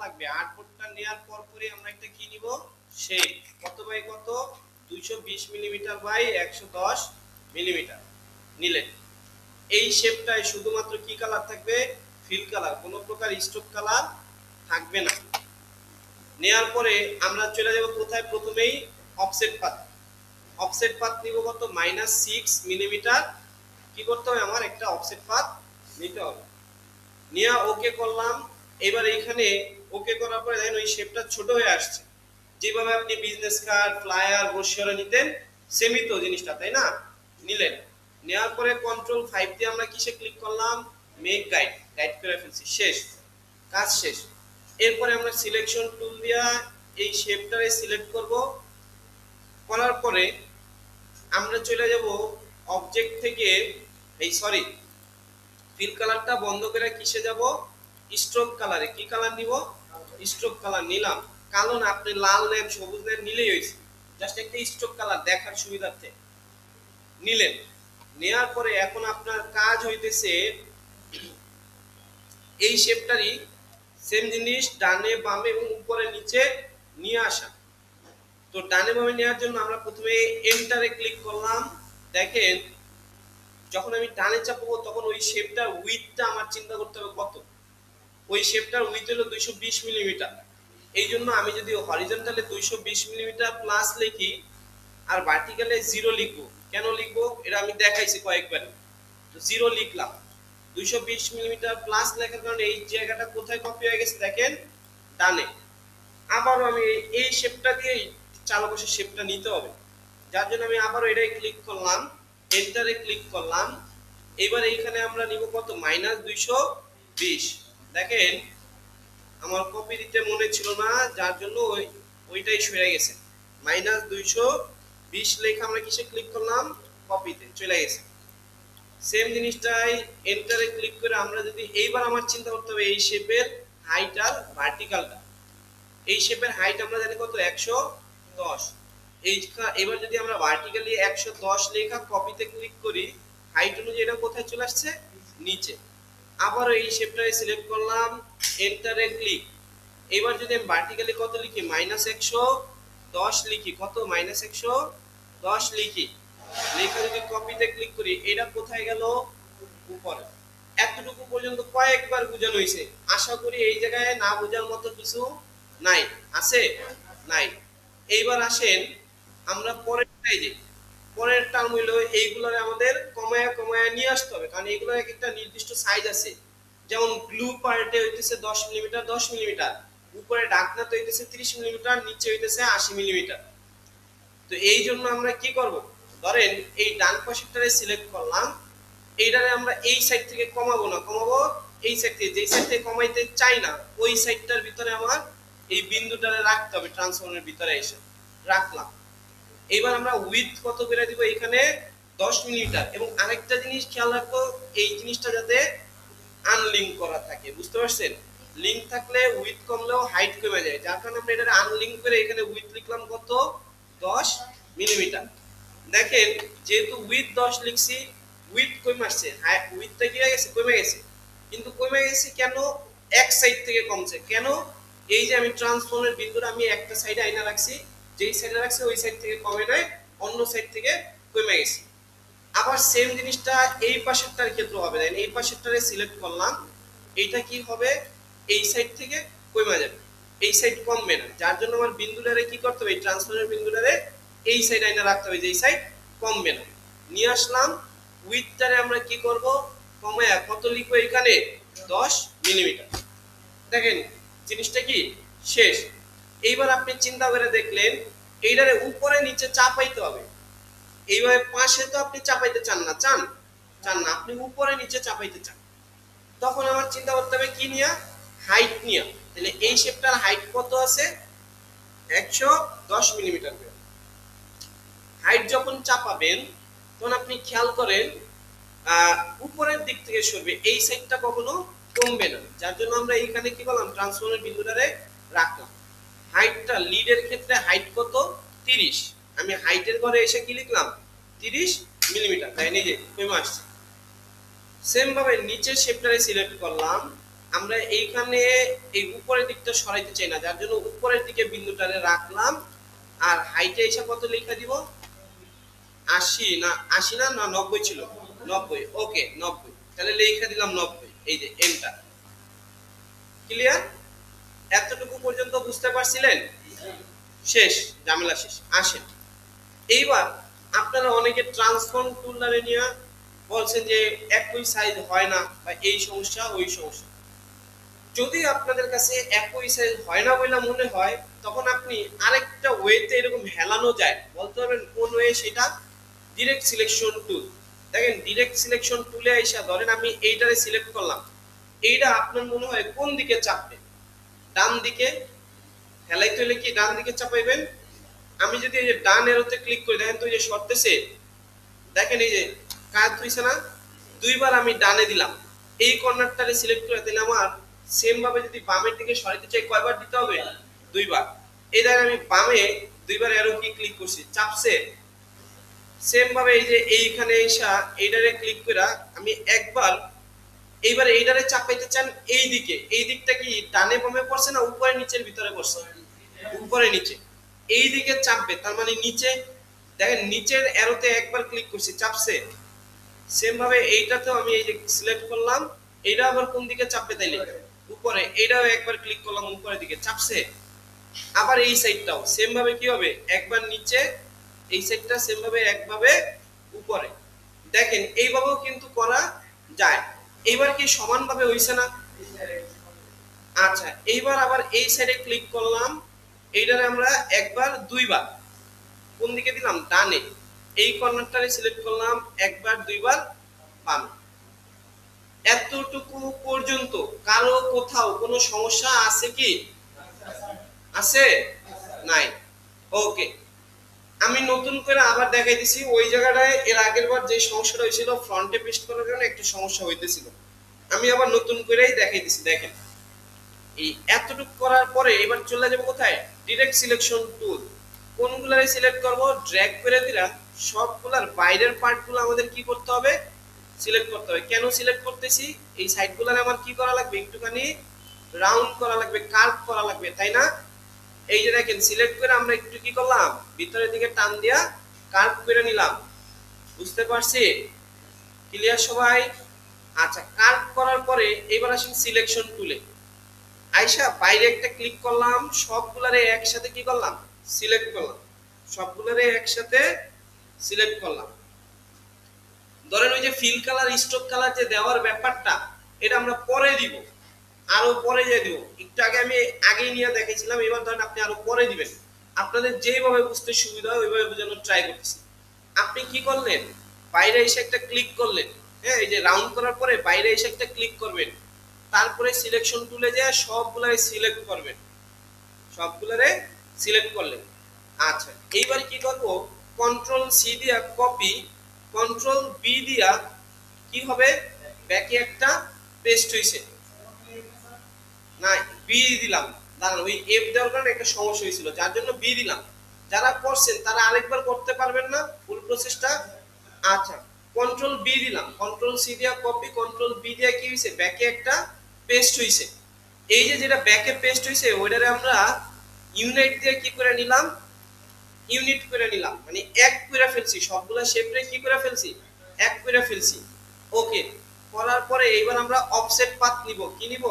লাগবে। 8 ভোল্টটা নেওয়ার পরই আমরা একটা কি নিব, শেপ। কত বাই কত, 220 মিলিমিটার বাই 110 মিলিমিটার নিলেন। এই শেপটায় শুধুমাত্র কি কালার থাকবে, ফিল কালার, কোনো প্রকার স্টোক কালার থাকবে না। নেয়ার পরে আমরা চলে যাব কোথায়, প্রথমেই অফসেট পাত। অফসেট পাত নিব কত, -6 মিলিমিটার। কি করতে হবে, আমার একটা অফসেট পাত নিতে হবে। নিয়ে ওকে করলাম। এবার এইখানে ওকে করার পরে দেখেন ওই শেপটা ছোট হয়ে আসছে। যেভাবে আপনি বিজনেস কার্ড, ফ্লায়ার, ব্রোশিওরে নিতেন সেমই তো জিনিসটা, তাই না? নিলেন। নেওয়ার পরে Ctrl+5 দিয়ে আমরা কিসে ক্লিক করলাম, মেক গাইড, গাইড করে ফেলছি, শেষ, কাজ শেষ। এরপরে আমরা সিলেকশন টুল দিয়া এই শেপটারে সিলেক্ট করব। করার পরে আমরা চলে যাব অবজেক্ট থেকে, ফিল কালারটা বন্ধ করে কিসে যাব, স্ট্রোক কালারে। কি কালার নিব, স্ট্রোক কালার নিলাম। কালো না, আপনি লাল নেন, সবুজ নেন, নিলেই হয়েছে। জাস্ট একটা স্ট্রোক কালার দেখার সুবিধার্থে নিলেন। নেয়ার পরে এখন আপনার কাজ হইতেছে এই শেপটারই সেম জিনিস ডানে বামে এবং উপরে নিচে নিয়ে আসা। তো ডানে বামে নেওয়ার জন্য আমরা প্রথমে এন্টারে ক্লিক করলাম। দেখেন যখন আমি ডানে চাপবো তখন ওই শেপটার উইথটা আমার চিন্তা করতে হবে কত। ওই শেপটার উইথ হলো 220 মিলিমিটার। এই জন্য আমি যদি হরিজন্টালে 220 মিলিমিটার প্লাস লিখি আর ভার্টিক্যালে 0 লিখবো। কেন লিখবো এটা আমি দেখাইছি কয়েকবার। তো 0 লিখলাম। 220 মিলিমিটার প্লাস লেখার কারণে এই জায়গাটা কোথায় কপি হয়ে গেছে দেখেন, ডানে। আবারও আমি এই শেপটা দিয়ে চালকোষের শেপটা নিতে হবে, যার জন্য আমি আবারও এটাই ক্লিক করলাম, এন্টারে ক্লিক করলাম। এবার এইখানে আমরা নিব কত, -220। দেখেন আমার কপি দিতে মনে ছিল না, যার জন্য ওইটাই সরে গেছে। -220 লেখা আমরা কিসে ক্লিক করলাম, কপিতে চলে গেছে। সেম জিনিসটাই এন্টারে ক্লিক করে আমরা যদি এইবার আমার চিন্তা করতে হবে এই শেপের হাইট আর ভার্টিক্যালটা। এই শেপের হাইট আমরা জানি কত, 110। এবার যদি আমরা ভার্টিক্যালি 110 লেখা কপিতে ক্লিক করি, হাইট অনুযায়ী এটা কোথায় চলে আসছে, নিচে। আবার এই শেপটাকে সিলেক্ট করলাম, এন্টারে ক্লিক। এবার যদি আমি ভার্টিক্যালি কত লিখি, -110 লিখি, কত, -110 লিখি, লেখা যদি কপিতে ক্লিক করি, এটা কোথায় গেল, উপরে। এতটুকু পর্যন্ত কয়েকবার বোঝানো হয়েছে। আশা করি এই জায়গায় না বোঝার মতো কিছু নাই, আছে নাই। এইবার আসেন আমরা পরেরটাই যাই। পরের টার্ম হইলো এইগুলোরে আমাদের কমায়া কমায়া নিয়ে আসতে হবে, কারণ এইগুলোর এক একটা নির্দিষ্ট সাইজ আছে। যেমন ব্লু পার্টে হইতেছে 10 মিলিমিটার 10 মিলিমিটার, উপরে ডাকনাতে হইতেছে 30 মিলিমিটার, নিচে হইতেছে 80 মিলিমিটার। তো এই জন্য আমরা কি করব, ধরেন এই ডান পাশেরটারে সিলেক্ট করলাম, এইটারে আমরা এই সাইড থেকে কমাবো না, কমাবো এই সাইড থেকে। যেই সাইড থেকে কমাইতে চাই না ওই সাইডটার ভিতরে আমার এই বিন্দুটারে রাখতে হবে, ট্রান্সফর্মের ভিতরে এসে রাখলাম। এবার আমরা উইথ কত করে দিব, এখানে 10 মিলিমিটার। এবং আরেকটা জিনিস খেয়াল রাখবো, এই জিনিসটা যাতে আনলিঙ্ক করা থাকে, বুঝতে পারছেন? লিঙ্ক থাকলে উইথ কমলেও হাইট কমে যায়, যার কারণে আমরা এটা আনলিঙ্ক করে এখানে উইথ লিখলাম কত, 10 মিলিমিটার। দেখেন যেহেতু উইথ 10 লিখছি, উইথ কমে আসছে, উইথটা কি হয়ে গেছে, কমে গেছে। কিন্তু কমে গেছে কেন, এক সাইড থেকে কমছে কেন, এই যে আমি ট্রান্সফর্মের বিন্দুটা আমি একটা সাইডে আইনা রাখছি, যেই সাইডে রাখছি ওই সাইড থেকে কমে নাই, অন্য সাইড থেকে কমে গেছে। আবার সেম জিনিসটা এই পাশেরটার ক্ষেত্রে হবে। দেন এই পাশেরটারে সিলেক্ট করলাম, এইটা কি হবে, এই সাইড থেকে কমে যাবে, এই সাইড কমবে না। যার জন্য আমার বিন্দুটারে কি করতে হবে, এই ট্রান্সফর্মের বিন্দুটারে এই সাইড আইনা রাখতে হবে, যে এই সাইড কমবে না। নিয়ে আসলাম, উইথটারে আমরা কি করব, কমায়া কত লিখবো, এখানে 10 মিলিমিটার। দেখেন জিনিসটা কি শেষ। এইবার আপনি চিন্তা করে দেখলেন এইটারে উপরে নিচে চাপাইতে হবে। এইভাবে পাশে তো আপনি চাপাইতে চান না, চান না, আপনি উপরে নিচে চাপাইতে চান। তখন আমার চিন্তা করতে হবে কি নিয়া, হাইট নিয়া। তাহলে এই শেপটার হাইট কত আছে, 110 মিলিমিটার। হাইট যখন চাপাবেন তখন আপনি খেয়াল করেন উপরের দিক থেকে সরবে, এই সাইডটা কখনো কমবে না। যার জন্য আমরা এইখানে কি করলাম, ট্রান্সফর্মের বিন্দুটারে রাখলাম। হাইটটা লিডের ক্ষেত্রে হাইট কত, 30। আমি হাইটের ঘরে এসে কি লিখলাম, 30 মিলিমিটার। তাই নিজে কমে আসছে। সেম ভাবে নিচের শেপটারে সিলেক্ট করলাম, আমরা এইখানে এই উপরের দিকটা সরাইতে চাই না, যার জন্য উপরের দিকে বিন্দুটারে রাখলাম। আর হাইটে এসে কত লেখা দিব? 80 না 80 না না 90 ছিল, 90। ওকে 90, তাহলে লেখা দিলাম 90। এই যে এন্টার। ক্লিয়ার? এতটুকু পর্যন্ত বুঝতে পারছিলেন? শেষ, ঝামেলা শেষ। আসেন এইবার আপনারা অনেকে ট্রান্সফর্ম টুলদারে নিয়ে বলছেন যে একই সাইজ হয় না, বা এই সমস্যা ওই সমস্যা। যদি আপনাদের কাছে একই সাইজ হয় না বলে মনে হয়, তখন আপনি আরেকটা ওয়েতে এরকম হেলানো যায়, বলতে পারবেন কোন ওয়ে সেটা? ডিরেক্ট সিলেকশন টুল। দেখেন ডিরেক্ট সিলেকশন টুলে এসে ধরেন আমি এইটারে সিলেক্ট করলাম, এইটা আপনার মনে হয় কোন দিকে চাপবে? ডান দিকে। হেলাইতে হলে কি ডান দিকে চাপাইবেন? আমি যদি এই যে ডান এরোতে ক্লিক করি, দেখেন তো এই যে সরতেছে, দেখেন এই যে কাজ হইছে না? দুইবার আমি ডানে দিলাম, এই কর্নারটারে সিলেক্ট করে দিলে আমার সেম ভাবে যদি বামের দিকে সরাইতে চাই কয়বার দিতে হবে? দুইবার। এই দেখেন আমি বামে দুইবার অ্যারো কি ক্লিক করছি, চাপছে। সেম ভাবে এই যে এইখানে এসা এইটারে ক্লিক করা আমি একবার, এইবার এইটারে চাপাইতে চান এই দিকে, এই দিকটা কি ডানে বামে পড়ছে না উপরে নিচের ভিতরে পড়ছে? উপরে নিচে। এই দিকে চাপবে, তার মানে নিচে। দেখেন নিচের অ্যারোতে একবার ক্লিক করছি, চাপছে। সেম ভাবে এইটাতেও আমি এই যে সিলেক্ট করলাম, এইটা আবার কোন দিকে চাপবে তাইলে? উপরে। এইটাও একবার ক্লিক করলাম উপরের দিকে, চাপছে। আবার এই সাইডটাও সেম ভাবে কি হবে? একবার নিচে, এই সাইডটা সেম ভাবে একভাবে উপরে। দেখেন এইভাবেও কিন্তু করা যায়। এইবার কি সমানভাবে হইছে না? আচ্ছা, এইবার আবার এই সাইডে ক্লিক করলাম, এইটারে আমরা একবার দুইবার কোন দিকে দিলাম? ডানে। এই কর্নারটারে সিলেক্ট করলাম, একবার দুইবার বামে। এতটুকু পর্যন্ত কারো কোথাও কোনো সমস্যা আছে কি? আছে? নাই। ওকে, আমি নতুন করে আবার দেখাই দিছি। ওই জায়গাটায় এর আগের বার যে সমস্যাটা হয়েছিল ফ্রন্টে পেস্ট করার জন্য একটু সমস্যা হইতেছিল, আমি আবার নতুন করেই দেখাই দিছি। দেখেন এই এতটুকু করার পরে এবার চলে যাবো কোথায়? Direct selection tool. কোনগুলারে সিলেক্ট করব? ড্র্যাগ করে দিলাম, সবগুলার বাইরের পার্টগুলো আমাদের কি করতে হবে? সিলেক্ট করতে হবে। কেন সিলেক্ট করতেছি? এই সাইডগুলারে আমার কি করা লাগবে? একটুখানি রাউন্ড করা লাগবে, কার্ভ করা লাগবে, তাই না? এই যে দেখেন সিলেক্ট করে আমরা একটু কি করলাম? ভিতরের দিকে টান দিয়া কার্ভ করে নিলাম। বুঝতে পারছি? ক্লিয়ার সবাই? আচ্ছা, কার্ভ করার পরে এবার আসেন সিলেকশন টুলে। আইসা বাইরে একটা ক্লিক করলাম, সবগুলারে একসাথে কি করলাম? সিলেক্ট করলাম। সবগুলারে একসাথে সিলেক্ট করলাম। ধরেন ওই যে ফিল কালার, স্ট্রোক কালার যে দেওয়ার ব্যাপারটা, এটা আমরা পরে দিব, আরো পরে যে দিব। একটু আগে আমি আগেই নিয়ে দেখেছিলাম, এবার ধরেন আপনি আরো পরে দিবেন। আপনাদের যেভাবে বুঝতে সুবিধা হয় ওইভাবে বোঝানোর ট্রাই করতেছি। আপনি কি করলেন? বাইরে এসে একটা ক্লিক করলেন, হ্যাঁ, এই যে রাউন্ড করার পরে বাইরে এসে একটা ক্লিক করবেন, তারপরে সিলেকশন টুলে যায় সবগুলাই সিলেক্ট করবেন। সবগুলারে সিলেক্ট করলেন। আচ্ছা, এইবার কি করব? কন্ট্রোল সি দিয়া কপি, কন্ট্রোল বি দিয়া কি হবে? ব্যাকে একটা পেস্ট হইছে না, বি দিলাম। দাঁড়ান, ওই এফ দেওয়ার কারণে একটা সমস্যা হয়েছিল, যার জন্য বি দিলাম। যারা করছেন তারা আরেকবার করতে পারবেন না ফুল প্রসেসটা? আচ্ছা, কন্ট্রোল বি দিলাম, কন্ট্রোল সি দিয়া কপি, কন্ট্রোল বি দিয়া কি হইছে? ব্যাকে একটা পেস্ট হইছে। এই যে যেটা ব্যাকে পেস্ট হইছে ওইটারে আমরা ইউনিট দিয়ে কি করে নিলাম? ইউনিট করে নিলাম, মানে এক করে ফেলছি। সবগুলা শেপরে কি করে ফেলছি? এক করে ফেলছি। ওকে, করার পরে এবার আমরা অফসেট পাথ নিব। কি নিব?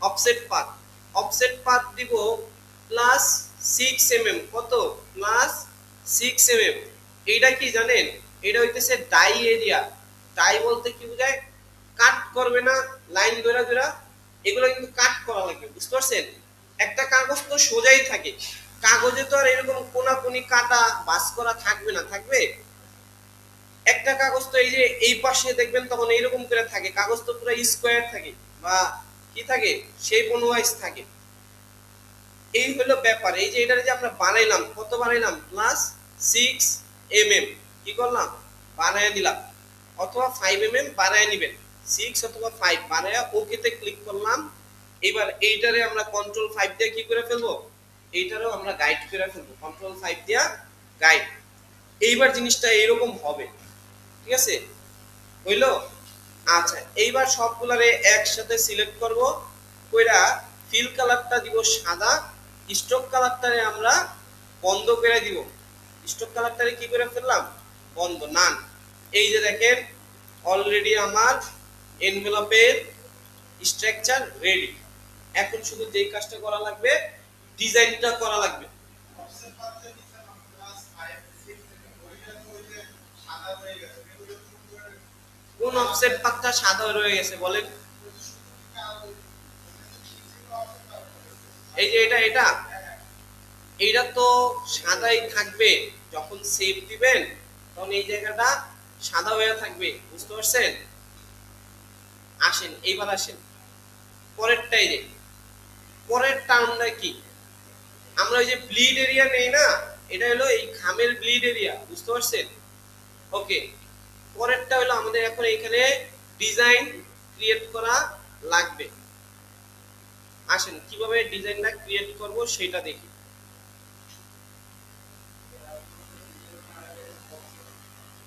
Offset path. অফসেট পাথ দিব প্লাস 6 mm। কত? Plus 6 mm। এইটা কি জানেন? এটা হইতেছে ডাই এরিয়া। ডাই বলতে কি বোঝায়? কাট করবে না লাইন ধরা ধরা, এগুলো কিন্তু কাট করা লাগবে। বুঝতে পারছেন? একটা কাগজ তো সোজাই থাকে, কাগজে তো আর এরকম কোনাকুনি কাটা বাস করা থাকবে না, থাকবে? একটা কাগজ তো এই যে এই পাশে দেখবেন তখন এইরকম করে থাকে, কাগজ তো পুরো স্কোয়ার থাকে, বা কি থাকে? শেপ অনুয়াইজ থাকে। এই হলো ব্যাপার। এই যে এটা যে আমরা বানাইলাম, কত বানাইলাম? Plus 6 mm। কি করলাম? বানায় নিলাম, অথবা 5 mm বানায় নিবেন। 6 অথবা 5 বানায় ওকেতে ক্লিক করলাম। এবার এইটারে আমরা কন্ট্রোল 5 দিয়ে কি করে ফেলবো? এইটারও আমরা গাইড করে ফেলবো, কন্ট্রোল 5 দিয়া গাইড। এইবার জিনিসটা এরকম হবে, ঠিক আছে? হইলো? আচ্ছা এইবার সবগুলারে একসাথে সিলেক্ট করব, কইরা ফিল কালারটা দিব সাদা, স্ট্রোক কালারটারে আমরা বন্ধ করে দিব। স্ট্রোক কালারটারে কি করে ফেললাম, বন্ধ, নান। এই যে দেখেন অলরেডি আমার এনভেলপের স্ট্রাকচার রেডি। এখন শুধু যেই কাজটা করা লাগবে, ডিজাইনটা করা লাগবে। কোন অফসেট পাতটা সাদা রয়ে গেছে বলেন? এই যে এটা এটা এইটা তো সাদাই থাকবে, যখন সেভ দিবেন তখন এই জায়গাটা সাদা হয়ে থাকবে, বুঝতে পারছেন? আসেন এইবার আসেন পরেরটাই যে পরের টার্মটা কি, আমরা ওই যে ব্লিড এরিয়া নেই না, এটা হলো এই খামের ব্লিড এরিয়া, বুঝতে পারছেন? ওকে, পরেরটা হলো আমাদের এখন এখানে ডিজাইন ক্রিয়েট করা লাগবে। আসেন কিভাবে ডিজাইনটা ক্রিয়েট করব সেটা দেখি।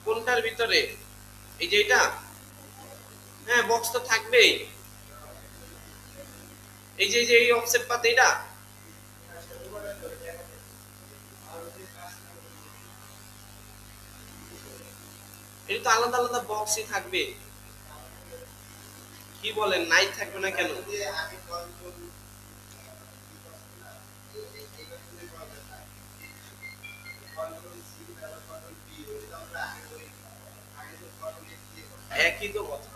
কোনটার ভিতরে? এই যে এটা, হ্যাঁ বক্স তো থাকবেই। এই যে এই অফসেট পাত, এটা এটা তো আলাদা আলাদা বক্সই থাকবে। কি বলেন, নাই থাকবে না কেন? একই তো কথা।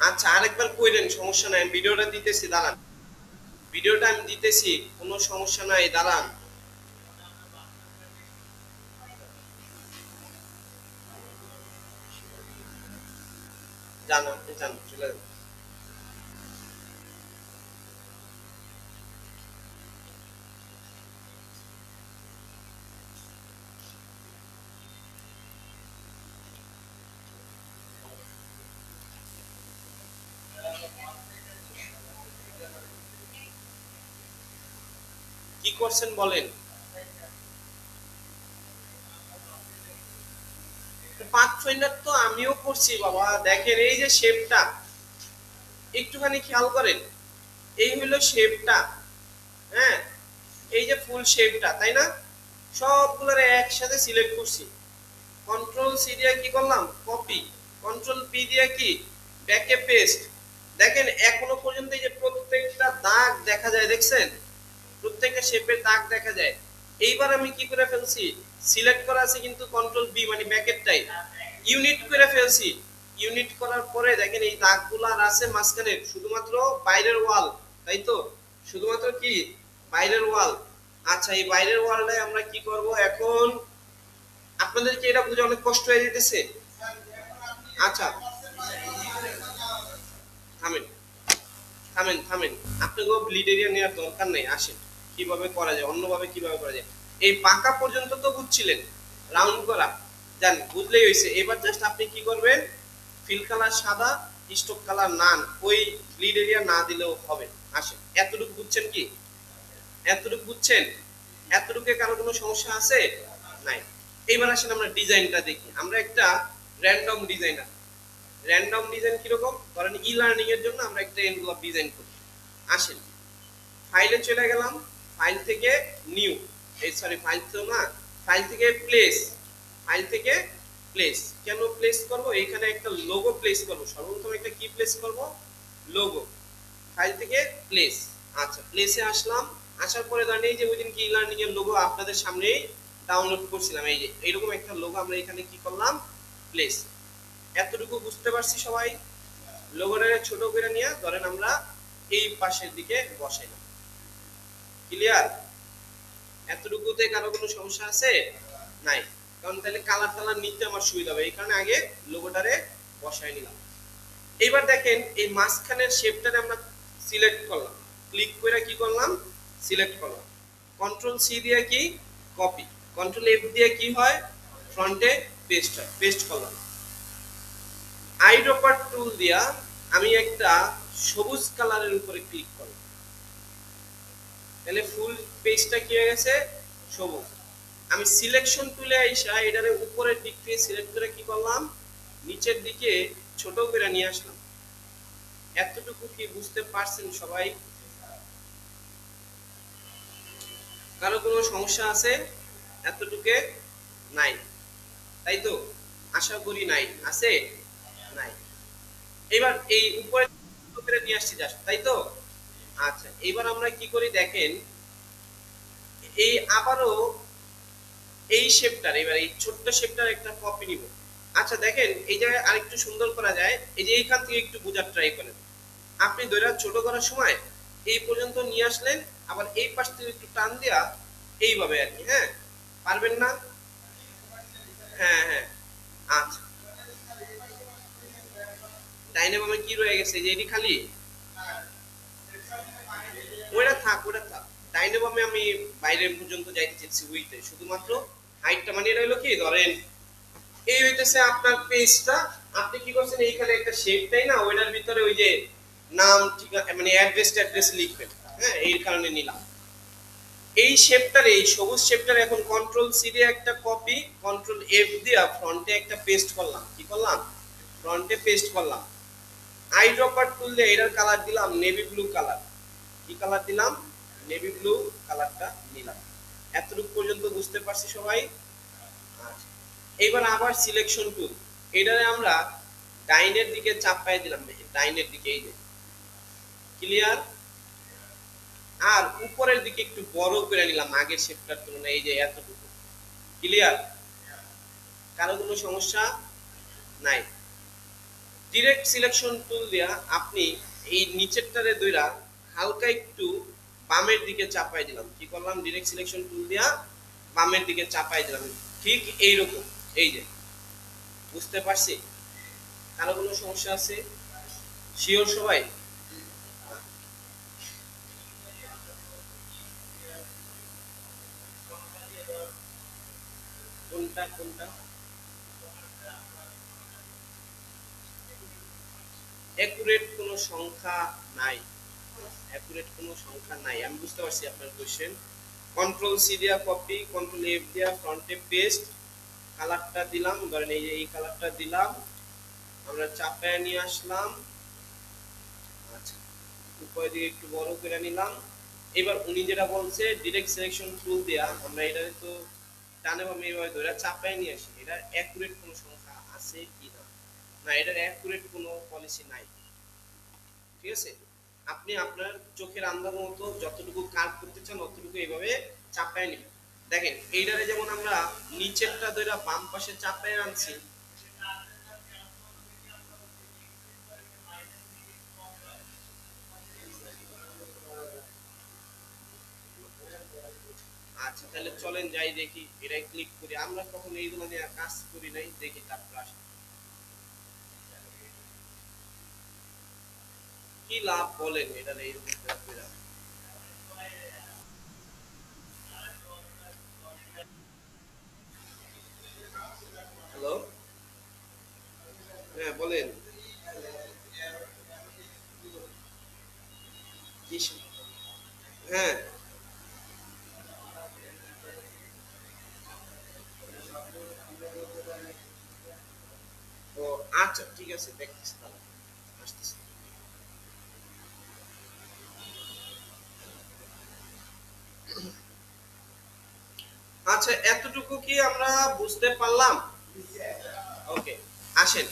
আচ্ছা আরেকবার কইলেন, সমস্যা নাই, ভিডিওটা দিতেছি, দাঁড়ান। ভিডিওটা আমি দিতেছি, কোনো সমস্যা নাই, দাঁড়ান। জানো জানো চলে যান। কি করছেন বলেন? পাথফাইন্ডার তো আমিও করছি বাবা, দেখেন এই যে শেপটা, একটুখানি খেয়াল করেন, এই হলো শেপটা, হ্যাঁ এই যে ফুল শেপটা, তাই না? সবগুলোরে একসাথে সিলেক্ট করছি, কন্ট্রোল সি দিয়ে কি করলাম, কপি, কন্ট্রোল পি দিয়ে কি ব্যাকে পেস্ট। দেখেন এখনো পর্যন্ত এই যে প্রত্যেকটা দাগ দেখা যায়, দেখছেন? প্রত্যেকটা শেপের দাগ দেখা যায়। এইবার আমি কি করে ফেলছি, সিলেক্ট করা আছে কিন্তু কন্ট্রোল বি মানে ব্যাকেটটাই ইউনিট করে ফেলছি। ইউনিট করার পরে দেখেন এই দাগগুলো আর আছে মাঝখানে, শুধুমাত্র বাইরের ওয়াল, তাই তো? শুধুমাত্র কি বাইরের ওয়াল। আচ্ছা এই বাইরের ওয়ালটাই আমরা কি করব এখন, আপনাদের কি এটা বুঝে অনেক কষ্ট হয়ে যেতেছে? আচ্ছা থামেন থামেন থামেন, আপনাকেও ব্লিড এরিয়া নেওয়ার দরকার নেই, আসেন কিভাবে করা যায়, অন্যভাবে কিভাবে করা যায়। এই পাকা পর্যন্ত তো বুঝছিলেন, রাউন্ড করা জান, বুঝলেই হয়েছে। এবার জাস্ট আপনি কি করবেন, ফিল কালার সাদা, স্টোক কালার নান, ওই ব্লিড এরিয়া না দিলেও হবে। আসেন এতটুকু বুঝছেন কি? এতটুকু বুঝছেন? এতটুকু কারো কোনো সমস্যা আছে? নাই। এইবার আসেন আমরা ডিজাইনটা দেখি। আমরা একটা র্যান্ডম ডিজাইনার, র্যান্ডম ডিজাইন কিরকম, ধরেন ই লার্নিং এর জন্য আমরা একটা এনভেলপ ডিজাইন করি। আসেন ফাইলে চলে গেলাম, ফাইল থেকে নিউ, এই সরি ফাইল তো না, ফাইল থেকে প্লেস, ফাইল থেকে প্লেস। কেন প্লেস করব, এখানে একটা লোগো প্লেস করব, সর্বপ্রথম একটা কি প্লেস করব, লোগো। ফাইল থেকে প্লেস, আচ্ছা প্লেসে আসলাম। আসার পরে ধরেন এই যে ওইদিন কি লার্নিং এর লোগো আপনাদের সামনেই ডাউনলোড করছিলাম, এই যে এইরকম একটা লোগো আমরা এখানে কি করলাম, প্লেস। এতটুকু বুঝতে পারছি সবাই? লোগোটা ছোট করে নিয়ে ধরেন আমরা এই পাশের দিকে বসাইলাম, ক্লিয়ার? এতটুকুতে কারো কোনো সমস্যা আছে? নাই, কারণ তাহলে কালার টালার নিতে আমার সুবিধা হবে, এই কারণে আগে লোগোটারে বসাই নিলাম। এইবার দেখেন এই মাঝখানের শেপটারে আমরা সিলেক্ট করলাম, ক্লিক করে কি করলাম, সিলেক্ট করলাম। কন্ট্রোল সি দিয়ে কি কপি, কন্ট্রোল এফ দিয়ে কি হয়, ফ্রন্টে পেস্ট হয়, পেস্ট করলাম। আইড্রপার টুল দিয়া আমি একটা সবুজ কালারের উপরে ক্লিক করলাম, তাহলে ফুল পেজটা কি হয়ে গেছে, সবুজ। আমি সিলেকশন টুলে আইসা এটারে উপরের দিক থেকে সিলেক্ট করে কি করলাম, নিচের দিকে ছোট করে নিয়ে আসলাম। এতটুকু কি বুঝতে পারছেন সবাই? কারো কোনো সমস্যা আছে? এতটুকে নাই, তাই তো? আশা করি নাই। আছে? নাই। এবার এই উপরে করে নিয়ে আসছি জাস্ট, তাই তো? আচ্ছা, এবার আমরা কি করি দেখেন, এই আবারও এই শেপটার, এবার এই ছোট্ট শেপটার একটা কপি নিব। আচ্ছা দেখেন, এই জায়গায় আরেকটু সুন্দর করা যায়, এই যে এইখান থেকে একটু বোঝার ট্রাই করেন। আপনি দইটা ছোট করার সময় এই পর্যন্ত নিয়ে আসলেন, আবার এই পাশ থেকে একটু টান দেয়া এইভাবে আর কি, হ্যাঁ? পারবেন না? হ্যাঁ হ্যাঁ। আচ্ছা, ডাইনে বামে কি রয়ে গেছে, যে এটি খালি ওইটা থাক, ওইটা থাক। ডাইনে বামে আমি বাইরে পর্যন্ত যাইতে চাইছি উইতে, শুধুমাত্র হাইটটা, মানে এটা হলো কি ধরেন এই হইতেছে আপনার পেজটা, আপনি কি করছেন এইখানে একটা শেপ, তাই না? ওইটার ভিতরে ওই যে নাম ঠিকানা মানে অ্যাড্রেস লিখবেন, হ্যাঁ? এই কারণে নিলাম এই শেপটার, এই সবুজ শেপটার এখন কন্ট্রোল সি দিয়ে একটা কপি, কন্ট্রোল এফ দিয়ে ফ্রন্টে একটা পেস্ট করলাম। কি করলাম? ফ্রন্টে পেস্ট করলাম। আই ড্রপার টুল দিয়ে এটার কালার দিলাম নেভি ব্লু কালার। কি কালার দিলাম? নেভি ব্লু কালারটা নিলাম। এতটুকু পর্যন্ত বুঝতে পারছি সবাই? আচ্ছা, এবার আবার সিলেকশন টুল, এটারে আমরা ডাইনের দিকে চাপাই দিলাম, ডাইনের দিকে, এই যে ক্লিয়ার। আর উপরের দিকে একটু বড় করে নিলাম আগের শেপটার তুলনায়, এই যে এতটুকু। ক্লিয়ার? কারো কোনো সমস্যা নাই? ডিরেক্ট সিলেকশন টুল দিয়া আপনি এই নিচেরটারে দইরা হালকা একটু বামের দিকে চাপাই দিলাম। কি করলাম? ডিরেক্ট সিলেকশন টুল দিয়া বামের দিকে চাপাই দিলাম, ঠিক এইরকম। এই যে, বুঝতে পারছি? কারো কোনো সমস্যা আছে? শিওর সবাই? কোনটা কোনটা? অ্যাকুরেট কোনো সংখ্যা নাই, অ্যাকুরেট কোনো সংখ্যা নাই। আমি বুঝতে পারছি আপনার কোশ্চেন। কন্ট্রোল সি দিয়া কপি, কন্ট্রোল এফ দিয়া ফ্রন্টে পেস্ট, কালারটা দিলাম, ধরেন এই যে এই কালারটা দিলাম, আমরা চাপায় নিয়ে আসলাম। আচ্ছা, উপরের দিকে একটু বড় করে নিলাম। এবার উনি যেটা বলছে ডিরেক্ট সিলেকশন টুল দিয়া আমরা এটা তো ডানে বামে এইভাবে ধরে চাপায় নিয়ে আসি, এটা অ্যাকুরেট কোনো সংখ্যা আছে কি না? না, এটার অ্যাকুরেট কোনো পলিসি নাই। ঠিক আছে? আপনি আপনার চোখের আন্দাজ মতো যতটুকু কাজ করতে চান ততটুকু এইভাবে চাপায় নিবেন। দেখেন এইটারে যেমন আমরা নিচেরটা ধরে বাম পাশে চাপায় আনছি। আচ্ছা, তাহলে চলেন যাই দেখি, এটাই ক্লিক করি। আমরা কখন এইগুলো নিয়ে কাজ করি নাই, দেখি তারপর আসি। কি লাভ বলেন এটা এইরকম করে? হ্যালো, হ্যাঁ বলেন। কি হ্যাঁ, ও আচ্ছা ঠিক আছে, দেখতেছি তাহলে, আসতেছি। আচ্ছা, এতটুকু কি আমরা বুঝতে পারলাম? ওকে, আসেন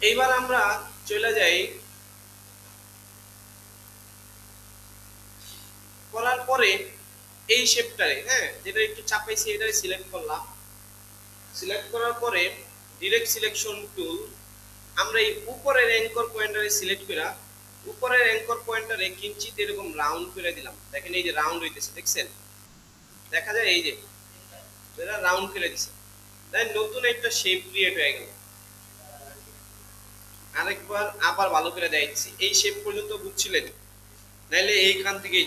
এইবার আমরা চলে যাই। করার পরে এই শেপটারে, হ্যাঁ, যেটা একটু চাপাইছি এটারে সিলেক্ট করলাম। সিলেক্ট করার পরে ডিরেক্ট সিলেকশন টুল, আমরা এই উপরের অ্যাঙ্কর পয়েন্টারে সিলেক্ট করা, উপরের অ্যাঙ্কর পয়েন্টারে কিঞ্চিত এরকম রাউন্ড করে দিলাম। দেখেন এই যে রাউন্ড হইতেছে, দেখছেন? দেখা যায় এই যে এটা রাউন্ড করে দিছে, তাই নতুন একটা শেপ ক্রিয়েট হয়ে গেল। আরেকবার আবার ভালো করে দেখাচ্ছি, এই শেপ পর্যন্ত বুঝছিলেন? নাইলে এইখান থেকে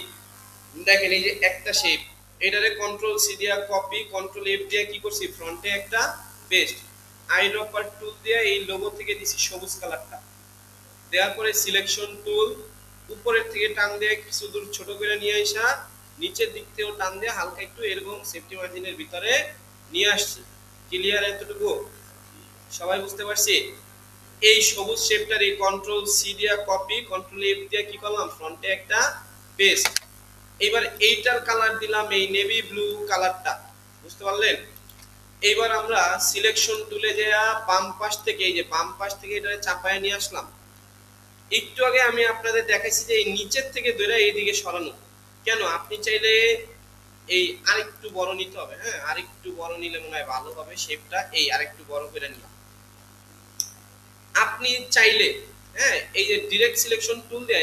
দেখেন এই যে একটা শেপ, এটারে কন্ট্রোল সি দিয়া কপি, কন্ট্রোল এফ দিয়ে কি করছি ফ্রন্টে একটা পেস্ট, আই ড্রপার টুল দিয়ে এই লোগো থেকে দিছি সবুজ কালারটা, দেওয়ার পরে সিলেকশন টুল উপরের থেকে টান দিয়ে কিছু দূর ছোট করে নিয়ে আসা, নিচের দিক থেকেও টান দিয়ে হালকা একটু এরকম সেফটি মার্জিনের ভিতরে নিয়ে আসছি। ক্লিয়ার এতটুকু? সবাই বুঝতে পারছি? এই সবুজ শেপটার এই কন্ট্রোল সি দিয়া কপি, কন্ট্রোল এফ দিয়া কি করলাম, ফ্রন্টে একটা পেস্ট। এবার এইটার কালার দিলাম এই নেভি ব্লু কালারটা, বুঝতে পারলেন? এইবার আমরা সিলেকশন টুলে যাওয়া বাম পাশ থেকে, এই যে বাম পাশ থেকে এটা চাপায় নিয়ে আসলাম। একটু আগে আমি আপনাদের দেখাইছি যে এই নিচের থেকে ধরে এইদিকে সরানো। কেন? আপনি চাইলে এই আরেকটু বড় নিতে হবে, হ্যাঁ আরেকটু বড় নিলে মনে হয় ভালো হবে শেপটা। এই আরেকটু বড় করে নিলাম। আপনি চাইলে হ্যাঁ এই যে ডিরেক্ট সিলেকশন টুল দিয়ে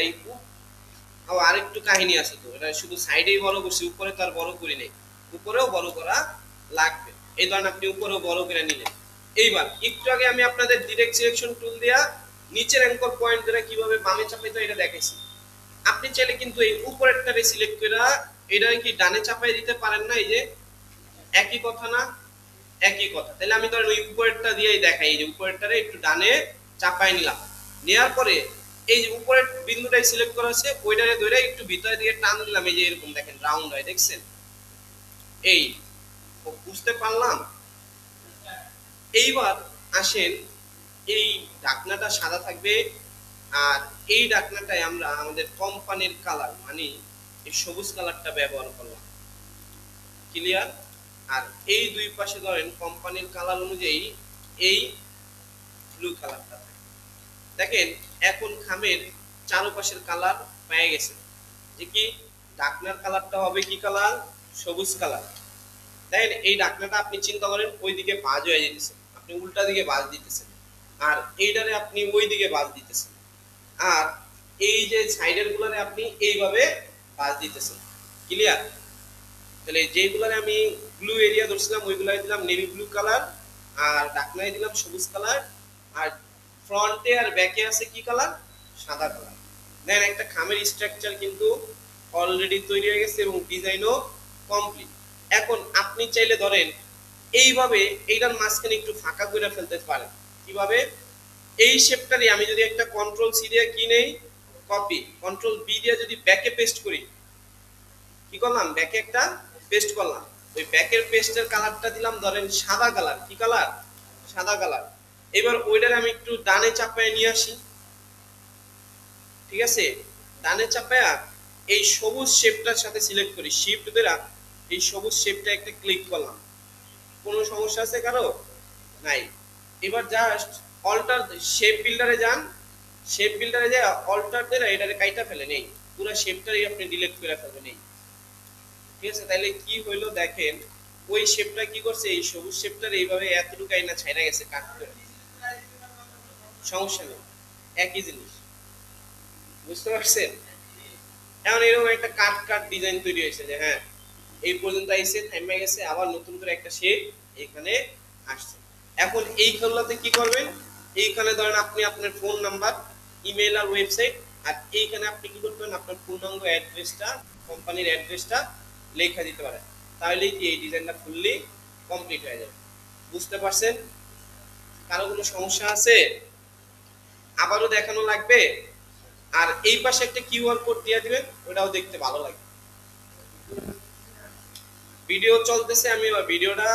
আরেকটু কাহিনী আছে তো, এটা শুধু সাইডেই বড় করছি, উপরে তো আর বড় করি নাই, উপরেও বড় করা লাগবে। এই ধরেন আপনি উপরেও বড় করে নিলেন। এইবার একটু আগে আমি আপনাদের ডিরেক্ট সিলেকশন টুল দিয়া নিচের অ্যাঙ্কর পয়েন্ট ধরে কিভাবে বামে চাপাইতে এটা দেখাইছি। আপনি চাইলে কিন্তু এই উপরেরটারে সিলেক্ট করে এটা কি ডানে চাপাই দিতে পারেন না? এই যে একই কথা না? একই কথা। তাহলে আমি ধরেন ওই উপরেরটা দিয়েই দেখাই। এই যে উপরেরটারে একটু ডানে চাপাই নিলাম, নেওয়ার পরে এই যে উপরের বিন্দুটাই সিলেক্ট করা আছে, ওইটারে ধরে একটু ভিতরে দিকে টান দিলাম। এই যে এরকম দেখেন রাউন্ড হয়, দেখছেন? এই বুঝতে পারলাম? এইবার আসেন, এই ঢাকনাটা সাদা থাকবে, আর এই ঢাকনাটায় আমরা আমাদের কোম্পানির কালার মানে এই সবুজ কালারটা ব্যবহার করলাম। ক্লিয়ার? আর এই দুই পাশে ধরেন কোম্পানির কালার অনুযায়ী এই ব্লু কালারটা থাকে। দেখেন এখন খামের চারপাশের কালার পেয়ে গেছে, যে কি ঢাকনার কালারটা হবে কি কালার? সবুজ কালার। দেখেন এই ঢাকনাটা আপনি চিন্তা করেন ওইদিকে বাজ হয়ে যেতেছে, আপনি উল্টা দিকে বাজ দিতেছেন, আর এইটারে আপনি ওই দিকে বাজ দিতেছেন, আর এই যে সাইডের গুলারে আপনি এইভাবে বাজ দিতেছেন। ক্লিয়ার? তাহলে যেগুলারে আমি ব্লু এরিয়া ধরছিলাম ওইগুলাই দিলাম নেভি ব্লু কালার, আর ঢাকনায় দিলাম সবুজ কালার, আর ফ্রন্টে আর ব্যাকে আছে কি কালার? সাদা কালার। দেন একটা খামের স্ট্রাকচার কিন্তু অলরেডি তৈরি হয়ে গেছে এবং ডিজাইনও কমপ্লিট। এখন আপনি চাইলে ধরেন এইভাবে এইটার মাঝখানে একটু ফাঁকা করে ফেলতে পারেন। কিভাবে? এই শেপটারই আমি যদি একটা কন্ট্রোল সি দিয়ে কি নেই কপি, কন্ট্রোল বি দিয়ে যদি ব্যাকে পেস্ট করি, কি করলাম? ব্যাকে একটা পেস্ট করলাম। ওই ব্যাকের পেস্টের কালারটা দিলাম ধরেন সাদা কালার। কি কালার? সাদা কালার। এবার ওইটারে আমি একটু ডানে চাপায় নিয়ে আসি, ঠিক আছে? ডানে চাপায়া এই সবুজ শেপটার সাথে সিলেক্ট করি, শিফট ধরে এই সবুজ শেপটা একটা ক্লিক করলাম। কোনো সমস্যা আছে কারো? নাই। এবার জাস্ট অল্টার শেপ বিল্ডারে যান, শেপ বিল্ডারে যায় অল্টার দিয়ে এটারে কাইটা ফেলেন, এই পুরো শেপটাই আপনি ডিলিট করে ফেলবেন। এই ঠিক আছে? তাহলে কি হইলো দেখেন, ওই শেপটা কি করছে, এই সবুজ শেপটার এইভাবে এতটুকু আইনা ছাইড়া গেছে কাট করে। সমস্যা নেই, একই জিনিস। বুঝতে পারছেন? এখন এরকম একটা কাট কাট ডিজাইন তৈরি হয়েছে যে হ্যাঁ এই পর্যন্ত আইছে, থাইমা গেছে, আবার নতুন করে একটা শেপ এখানে আসছে। এখন এই খেলাতে কি করবেন? এইখানে ধরেন আপনি আপনার ফোন নাম্বার, ইমেল আর ওয়েবসাইট, আর এইখানে আপনি কি করবেন? আপনার পূর্ণাঙ্গ অ্যাড্রেসটা, কোম্পানির অ্যাড্রেসটা লেখা দিতে পারেন। তাহলেই কি এই ডিজাইনটা ফুললি কমপ্লিট হয়ে যাবে। বুঝতে পারছেন? কারো কোনো সমস্যা আছে? আবারও দেখানো লাগবে? আর এই পাশে একটা কিউআর কোড দিয়ে দিবেন, ওটাও দেখতে ভালো লাগে। ভিডিও চলতেছে, আমি ভিডিওটা